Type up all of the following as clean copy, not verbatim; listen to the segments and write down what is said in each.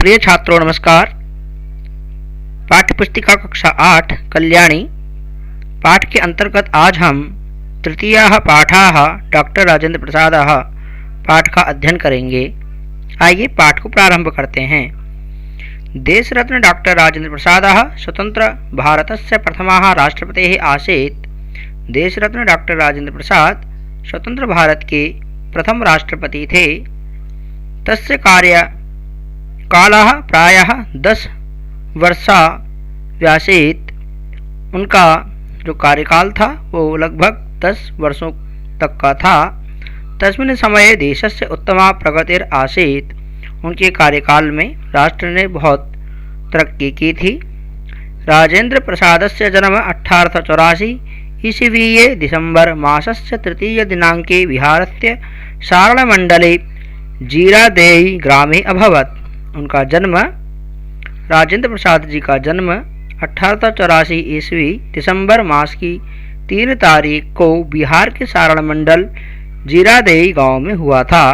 प्रिय छात्रों नमस्कार। पाठ्यपुस्तिका कक्षा 8 कल्याणी पाठ के अंतर्गत आज हम तृतीयः पाठः डॉक्टर राजेंद्र प्रसाद पाठ का अध्ययन करेंगे। आइए पाठ को प्रारंभ करते हैं। देशरत्न डॉक्टर राजेंद्र प्रसाद स्वतंत्र भारतस्य प्रथमः राष्ट्रपतिः आसीत्। देशरत्न डॉक्टर राजेंद्र प्रसाद स्वतंत्र भारत के प्रथम राष्ट्रपति थे। तस्य कार्यकालः प्रायः 10 वर्षाव्यासीत्। उनका जो कार्यकाल था वो लगभग 10 वर्षों तक का था। तस्मिन् समये देशस्य उत्तमा प्रगतिर् आसीत्। उनके कार्यकाल में राष्ट्र ने बहुत तरक्की की थी। राजेंद्र प्रसादस्य जन्म 1884 ईस्वीये दिसंबर मासस्य तृतीय दिनांके बिहारस्य सारणमण्डले जीरादेई ग्रामे अभवत्। उनका जन्म राजेंद्र प्रसाद जी का जन्म 1884 ईस्वी दिसंबर मास की 3 तारीख को बिहार के सारण मंडल जीरादेई गांव में हुआ था।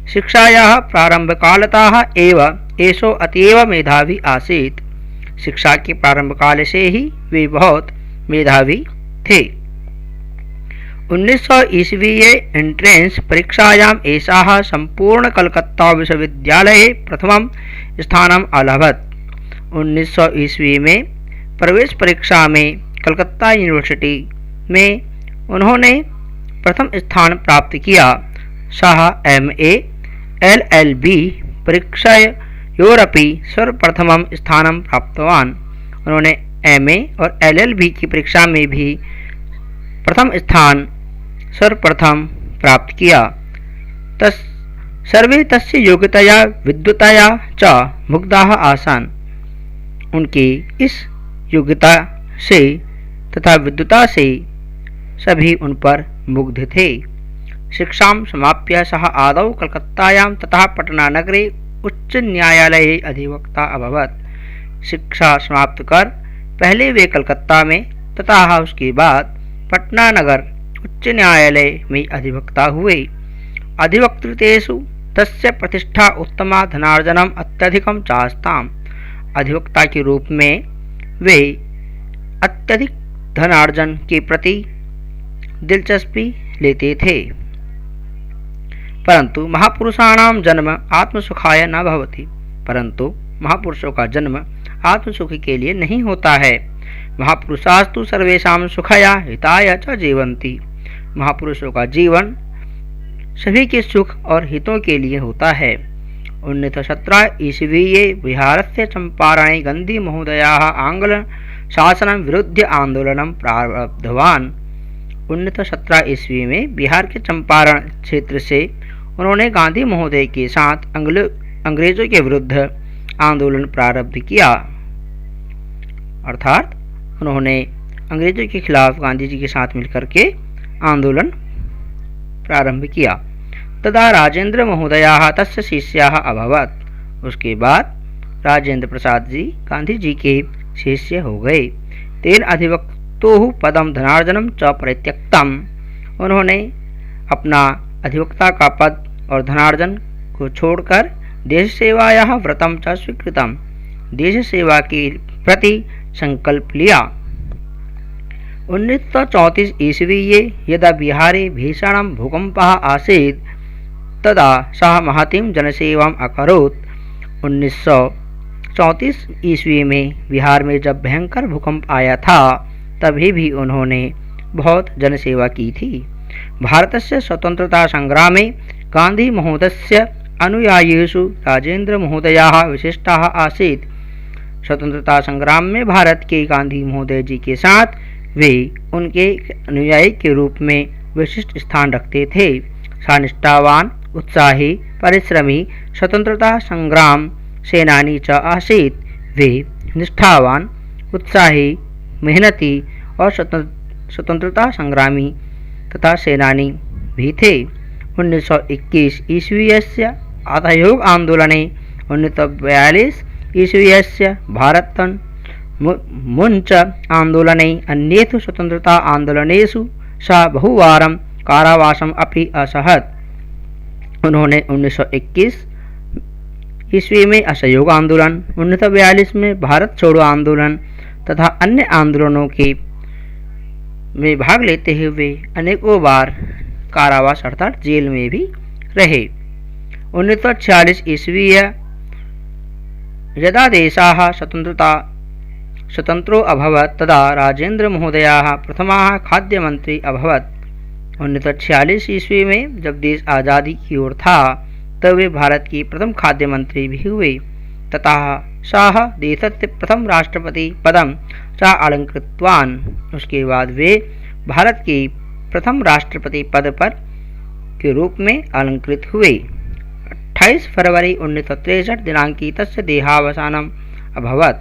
शिक्षायाः प्रारंभकालतः एव एषो अतीव मेधावी आसीत्। शिक्षा के प्रारंभ काल से ही वे बहुत मेधावी थे। 1900 ईस्वीये एंट्रेंस परीक्षायाम् एषः संपूर्ण कलकत्ता विश्वविद्यालये प्रथमं स्थानम् अलभत। 1900 ईस्वी में प्रवेश परीक्षा में कलकत्ता यूनिवर्सिटी में उन्होंने प्रथम स्थान प्राप्त किया। सः MA LLB परीक्षायोरपि सर्वप्रथमं स्थानं प्राप्तवान्। उन्होंने MA और LLB की परीक्षा में भी प्रथम स्थान सर्वप्रथम प्राप्त किया। सर्वे तस्य योग्यतया विद्वत्तया च मुग्धाः आसन्। उनकी इस योग्यता से तथा विद्वता से सभी उन पर मुग्ध थे। शिक्षां समाप्य सः आदौ कलकत्तायां ततः पटनानगरे उच्च न्यायालये अधिवक्ता अभवत्। शिक्षा समाप्त कर पहले वे कलकत्ता में तथा उसके बाद पटना नगर उच्च न्यायालय में अधिवक्ता हुए। अधिवक्तृतेषु तस्य प्रतिष्ठा उत्तमा धनार्जनम अत्यधिकं चास्ताम्। अधिवक्ता के रूप में वे अत्यधिक धनार्जन के प्रति दिलचस्पी लेते थे। परंतु महापुरुषाणां जन्म आत्मसुखाय न भवति। परंतु महापुरुषों का जन्म आत्मसुख के लिए नहीं होता है। महापुरुषास्तु सर्वेषां सुखाय हिताय च जीवन्ति। महापुरुषों का जीवन सभी के सुख और हितों के लिए होता है। 1917 ईस्वीये बिहारस्य चंपारणे गांधी महोदयाः आंग्ल शासनं विरुद्ध आंदोलनं प्रारब्धवान्। 1917 ईस्वी में बिहार के चंपारण क्षेत्र से उन्होंने गांधी महोदय के साथ अंग्रेजों के विरुद्ध आंदोलन प्रारंभ किया। अर्थात उन्होंने अंग्रेजों के खिलाफ गांधी जी के साथ मिलकर के आंदोलन प्रारंभ किया। तदा राजेंद्र महोदयाः तस्य शिष्याः अभवत्। उसके बाद राजेंद्र प्रसाद जी गांधी जी के शिष्य हो गए। तेन अधिवक्तोः पदं धनार्जनं च परित्यक्तम्। उन्होंने अपना अधिवक्ता का पद और धनार्जन को छोड़कर देश सेवायाः व्रतं च स्वीकृतम्। देश सेवा के प्रति संकल्प लिया। 1934 ईस्वीये यदा बिहारे भीषणं भूकंपः आसीत् तदा सः महतीं जनसेवाम् अकरोत्। 1934 ईस्वी में बिहार में जब भयंकर भूकंप आया था तभी भी उन्होंने बहुत जनसेवा की थी। भारतस्य स्वतंत्रता संग्रामे गांधी महोदयस्य अनुयायिषु राजेंद्र महोदयाः विशिष्टाः आसीत्। स्वतंत्रता संग्राम में भारत के गांधी महोदय जी के साथ वे उनके अनुयायी के रूप में विशिष्ट स्थान रखते थे। निष्ठावान उत्साही परिश्रमी स्वतंत्रता संग्राम सेनानी च आसीत्। वे निष्ठावान उत्साही मेहनती और स्वतंत्रता संग्रामी तथा सेनानी भी थे। 1921 ईस्वीयस्य असहयोग आंदोलने 1942 ईस्वीयस्य भारतन मुञ्च आंदोलने अन्येषु स्वतंत्रता आंदोलनेषु सः बहुवारं कारावासम् अपि असहत्। उन्होंने 1921 ईस्वी में असहयोग आंदोलन, 1942 में भारत छोड़ो आंदोलन तथा अन्य आंदोलनों के में भाग लेते हुए अनेकों बार कारावास अर्थात जेल में भी रहे। 1946 ईस्वी यदा देशः स्वतंत्रो अभवत् तदा राजेंद्र महोदयः प्रथमः खाद्यमंत्री अभवत्। 1946 ईस्वी में जब देश आज़ादी की ओर था तब वे भारत की प्रथम खाद्य मंत्री भी हुए तथा सः देशस्य प्रथम राष्ट्रपति पदम च अलंकृतवान्। उसके बाद वे भारत के प्रथम राष्ट्रपति पद पर के रूप में अलंकृत हुए। 28 फरवरी 1963 दिनांकी तस्य देहावसानम अभवत्।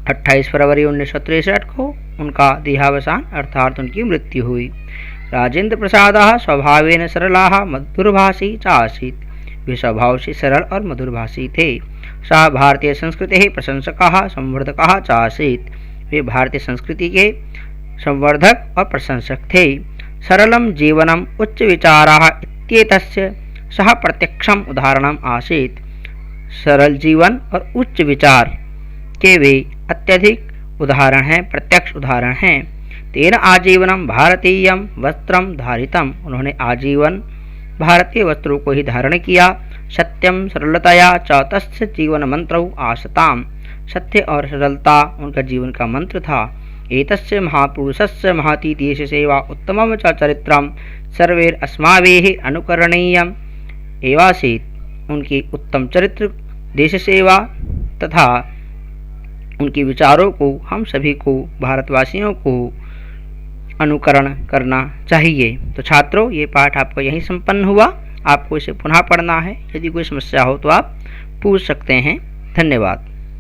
28 फरवरी 1963 को उनका देहावसान अर्थात उनकी मृत्यु हुई। राजेंद्र प्रसादः स्वभावेन सरलः मधुरभाषी च आसीत्। वे स्वभाव से सरल और मधुरभाषी थे। सः भारतीय संस्कृतेः प्रशंसकः संवर्धकः च आसीत्। वे भारतीय संस्कृति के संवर्धक और प्रशंसक थे। सरलम जीवनम उच्च विचाराः इत्येतस्य सः प्रत्यक्षम उदाहरणम आसीत्। सरल जीवन और उच्च विचार के वे अत्यधिक उदाहरण हैं, प्रत्यक्ष उदाहरण हैं। तेन आजीवनम भारतीयम वस्त्रम धारितम। उन्होंने आजीवन भारतीय वस्त्रों को ही धारण किया। सत्यम सरलतया च तस्य जीवन मंत्रौ आसताम। सत्य और सरलता उनका जीवन का मंत्र था। एतस्य महापुरुषस्य महती देश सेवा उत्तमं च चरित्रं सर्वैर अस्माभिः अनुकरणीयम् एवासीत्। उनकी उत्तम चरित्र, देश सेवा तथा उनके विचारों को हम सभी को, भारतवासियों को अनुकरण करना चाहिए। तो छात्रों, ये पाठ आपका यहीं संपन्न हुआ। आपको इसे पुनः पढ़ना है। यदि कोई समस्या हो तो आप पूछ सकते हैं। धन्यवाद।